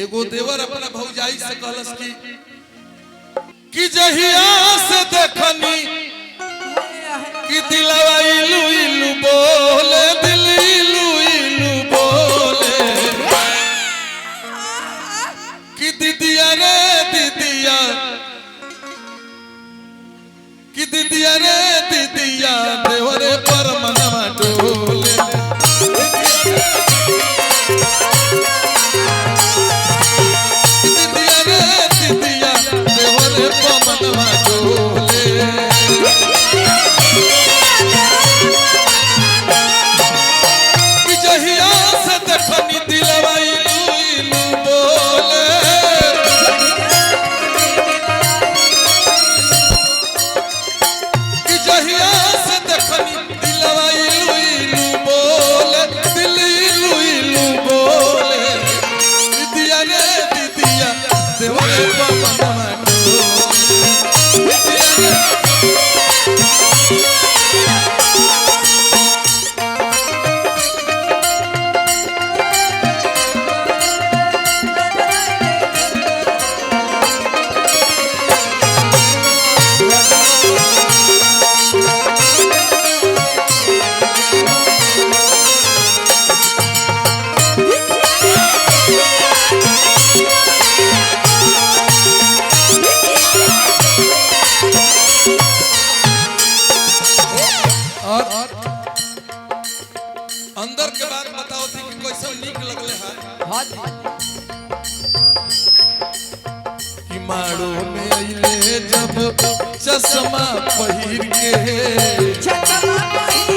एगो देवर अपना भौजाई से कहलस कि जहिया से देखनी कि दिलवा इलू इलू बोले, दिल इलू इलू बोले कि दीदिया रे दीदिया, कि दीदिया रे दीदिया देवरे पर मनवा डोले। अंदर के बात बताओ थी कि कैसा नीक लगले है। हां कि माड़ो में आइले जब चश्मा पहिर के, चश्मा पहिर